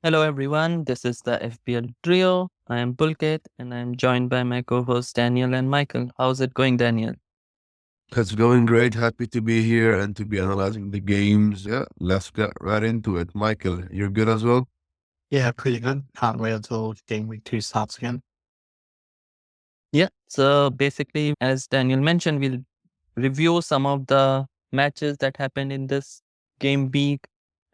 Hello everyone, this is the FPL trio. I am Pulkit and I am joined by my co-hosts Daniel and Michael. How's it going, Daniel? It's going great. Happy to be here and to be analyzing the games. Yeah, let's get right into it. Michael, you're good as well? Yeah, pretty good. Can't wait until game week 2 starts again. Yeah, so basically, as Daniel mentioned, we'll review some of the matches that happened in this game week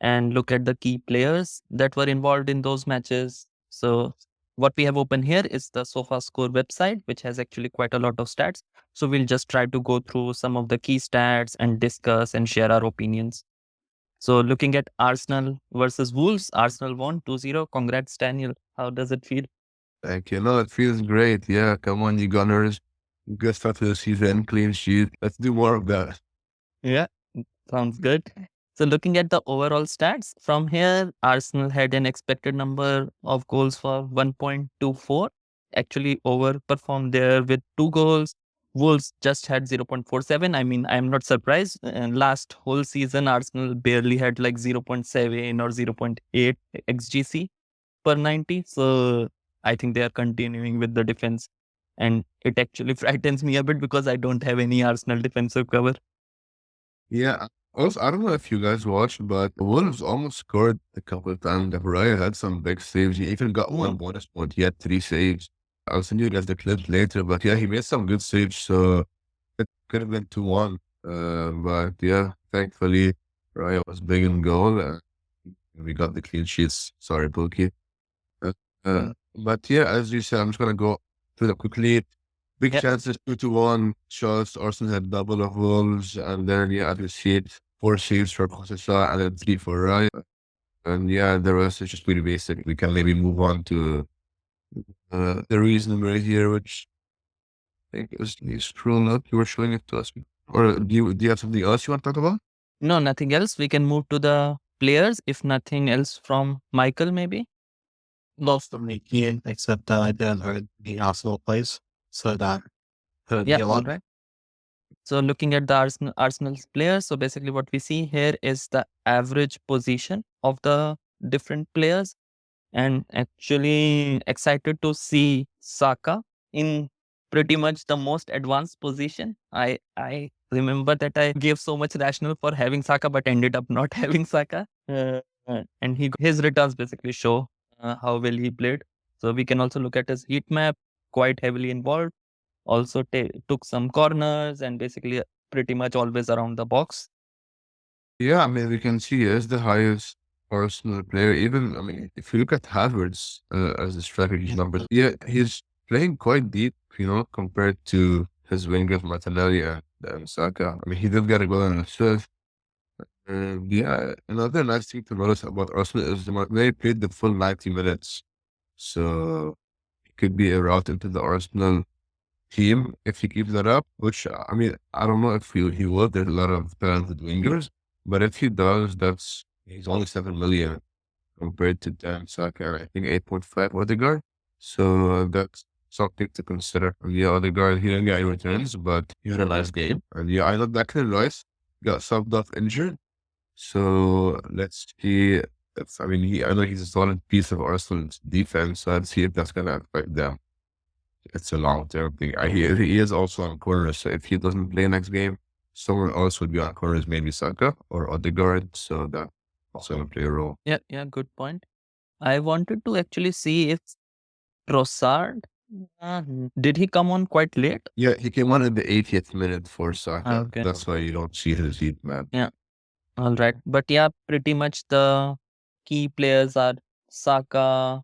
and look at the key players that were involved in those matches. So, what we have open here is the SofaScore website, which has actually quite a lot of stats. So, we'll just try to go through some of the key stats and discuss and share our opinions. So, looking at Arsenal versus Wolves, Arsenal won 2-0. Congrats, Daniel. How does it feel? Thank you. No, it feels great. Yeah, come on, you Gunners. Good start to the season, clean sheet. Let's do more of that. Yeah, sounds good. So looking at the overall stats, from here, Arsenal had an expected number of goals for 1.24. Actually overperformed there with 2 goals. Wolves just had 0.47. I mean, I'm not surprised. Last whole season, Arsenal barely had like 0.7 or 0.8 XGC per 90. So I think they are continuing with the defense. And it actually frightens me a bit because I don't have any Arsenal defensive cover. Yeah. Also, I don't know if you guys watched, but Wolves almost scored a couple of times. Raya had some big saves. He even got one bonus point. He had 3 saves. I'll send you guys the clips later, but yeah, he made some good saves. So it could have been 2-1. But yeah, thankfully, Raya was big in goal. We got the clean sheets. Sorry, Pookie. Uh, uh, but yeah, as you said, I'm just gonna go through that quickly. Big Yeah. chances, 2-1 shots. Arsenal had double of Wolves, and then yeah, at the sheet, 4 saves for Kossasa, and then 3 for Raya. And yeah, the rest is just pretty basic. We can maybe move on to the reason we're here, which I think is you scroll up. You were showing it to us, or do you have something else you want to talk about? No, nothing else. We can move to the players. If nothing else from Michael, maybe. Most of the game, except that I didn't heard the Arsenal plays, so that hurt Yeah, me a all lot. right. So looking at the Arsenal's players, so basically what we see here is the average position of the different players, and actually excited to see Saka in pretty much the most advanced position. I remember that I gave so much rationale for having Saka, but ended up not having Saka. And his returns basically show how well he played. So we can also look at his heat map, quite heavily involved. Also took some corners and basically pretty much always around the box. Yeah, I mean, we can see he is the highest Arsenal player. Even, I mean, if you look at Havertz as the strategy numbers, yeah, he's playing quite deep, compared to his wingers, Martinelli and Saka. I mean, he did get a goal and assist. Yeah, another nice thing to notice about Arsenal is they played the full 90 minutes. So it could be a route into the Arsenal team if he keeps that up, which I mean, I don't know if he will. There's a lot of talented wingers, but if he does, he's only 7 million compared to Dan Saka, I think 8.5 Odegaard. So that's something to consider. And yeah, Odegaard, he didn't get any returns, but he had a nice game. And yeah, I know Declan Rice got subbed off injured. So let's see if, I mean, I know he's a solid piece of Arsenal's defense, so let's see if that's going to affect them. It's a long-term thing. He is also on corners, so if he doesn't play next game, someone else would be on corners, maybe Saka or Odegaard, so that also will play a role. Yeah, good point. I wanted to actually see if Trossard, uh, did he come on quite late? Yeah, he came on in the 80th minute for Saka. Okay. That's why you don't see his heat map. Yeah. All right. But yeah, pretty much the key players are Saka,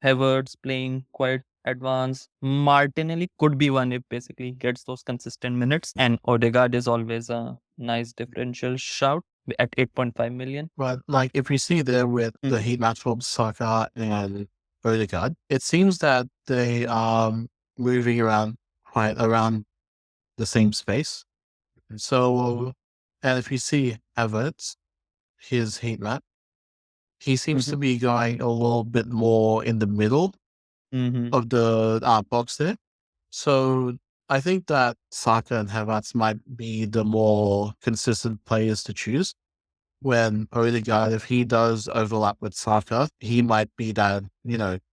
Havertz playing quite advanced. Martinelli could be one if basically he gets those consistent minutes. And Odegaard is always a nice differential shout at 8.5 million. But like, if we see there with the heat match from Saka and Odegaard, it seems that they are moving around quite around the same space. So, and if you see Havertz, his heat map, he seems to be going a little bit more in the middle of the box there. So I think that Saka and Havertz might be the more consistent players to choose. when Odegaard, if he does overlap with Saka, he might be that,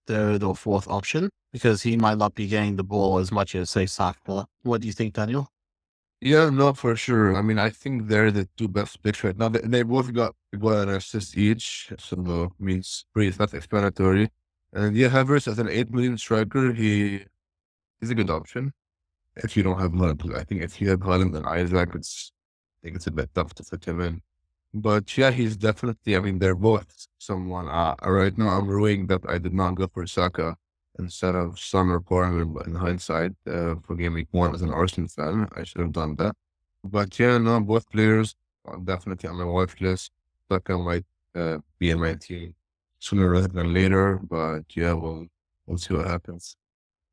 third or fourth option because he might not be getting the ball as much as, say, Saka. What do you think, Daniel? Yeah, no, for sure. I mean, I think they're the two best picks right now. They both got an assist each, so I mean, it's pretty self-explanatory. And yeah, Havertz as an 8 million striker, he's a good option if you don't have Haaland. I think if you have Haaland and Isaac, I think it's a bit tough to fit him in. But yeah, he's definitely. I mean, they're both someone. Right now, I'm ruining that I did not go for Saka instead of Son or Palmer. But in hindsight, for game week 1 as an Arsenal fan, I should have done that. But yeah, no, both players are definitely on my watch list. Saka might be in my team sooner rather than later. But yeah, we'll see what happens.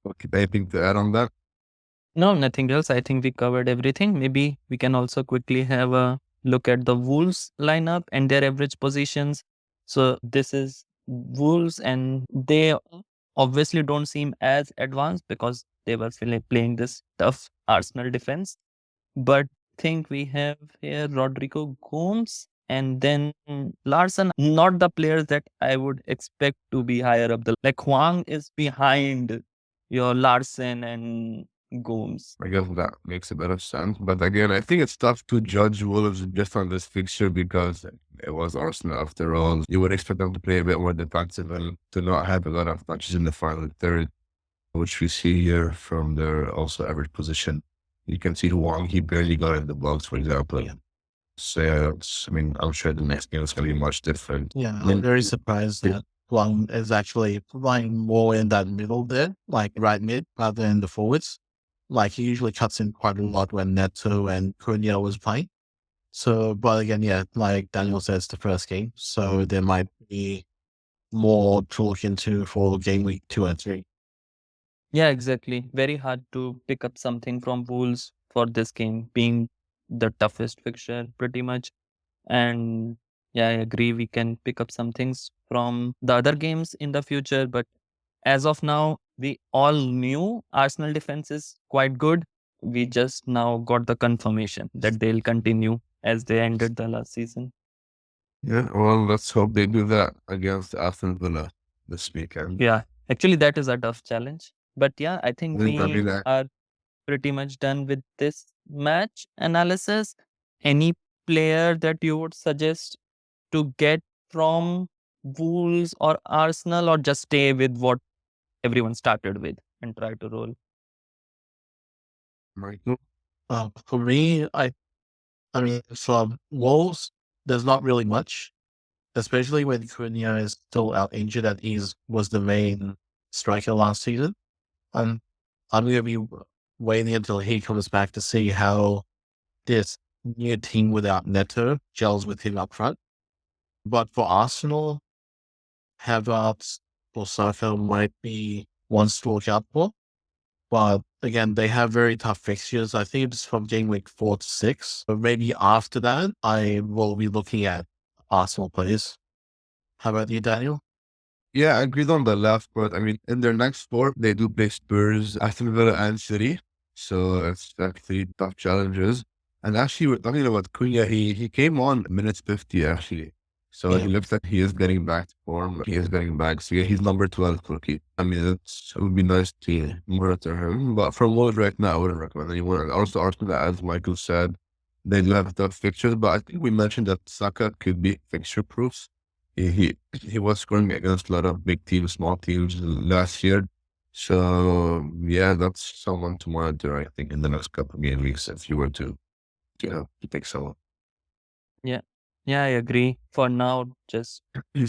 Okay, anything to add on that? No, nothing else. I think we covered everything. Maybe we can also quickly have a look at the Wolves lineup and their average positions. So this is Wolves, and they obviously don't seem as advanced because they were playing this tough Arsenal defense. But think we have here Rodrigo Gomes and then Larson, not the players that I would expect to be higher up the like Huang is behind your Larson and Gomes. I guess that makes a bit of sense. But again, I think it's tough to judge Wolves just on this fixture because it was Arsenal after all. You would expect them to play a bit more defensive and to not have a lot of touches in the final third, which we see here from their also average position. You can see Wang, he barely got in the box, for example. Yeah. So yeah, I mean, I'm sure the next game is going to be much different. Yeah, I'm very surprised that Huang is actually playing more in that middle there, like right mid, rather than the forwards. Like he usually cuts in quite a lot when Neto and Cunha was playing. So, but again, yeah, like Daniel says, the first game, so there might be more to look into for game week 2 and 3. Yeah, exactly. Very hard to pick up something from Wolves for this game, being the toughest fixture pretty much. And yeah, I agree. We can pick up some things from the other games in the future. But as of now, we all knew Arsenal defense is quite good. We just now got the confirmation that they'll continue as they ended the last season. Yeah, well, let's hope they do that against Aston Villa this weekend. Yeah, actually, that is a tough challenge. But yeah, I think I think that'll be we that. are pretty much done with this match analysis. Any player that you would suggest to get from Wolves or Arsenal, or just stay with what everyone started with and try to roll? Michael? For me, I mean, from Wolves, there's not really much, especially when Cunha is still out injured and was the main striker last season. I'm going to be waiting until he comes back to see how this new team without Neto gels with him up front. But for Arsenal, Havertz or Saka might be ones to look out for. But again, they have very tough fixtures. I think it's from game week 4 to 6. But maybe after that, I will be looking at Arsenal players. How about you, Daniel? Yeah, I agreed on the last part. I mean, in their next 4, they do play Spurs, Aston Villa, and City. So it's actually tough challenges. And actually, we're talking about Cunha. He came on minutes 50, actually. So Yeah. he looks like he is getting back to form. He is getting back. So yeah, he's number 12 for keep. I mean, it would be nice to monitor him. But from Wolves right now, I wouldn't recommend anyone. And also, Arsenal, as Michael said, they do have tough fixtures. But I think we mentioned that Saka could be fixture proofs. He was scoring against a lot of big teams, small teams last year. So yeah, that's someone to monitor, I think, in the next couple of game weeks if you were to pick someone. Yeah, I agree. For now, just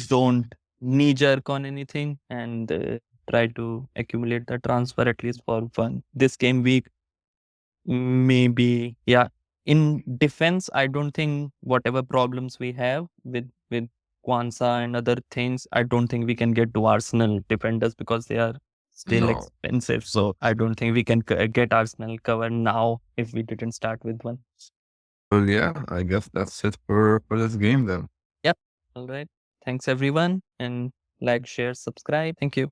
don't knee jerk on anything and try to accumulate the transfer at least for one. This game week, maybe, yeah. In defense, I don't think whatever problems we have with Kwanzaa and other things, I don't think we can get to Arsenal defenders because they are still No. expensive. So I don't think we can get Arsenal covered now if we didn't start with one. Well, yeah, I guess that's it for this game then. Yep. All right. Thanks everyone, and like, share, subscribe. Thank you.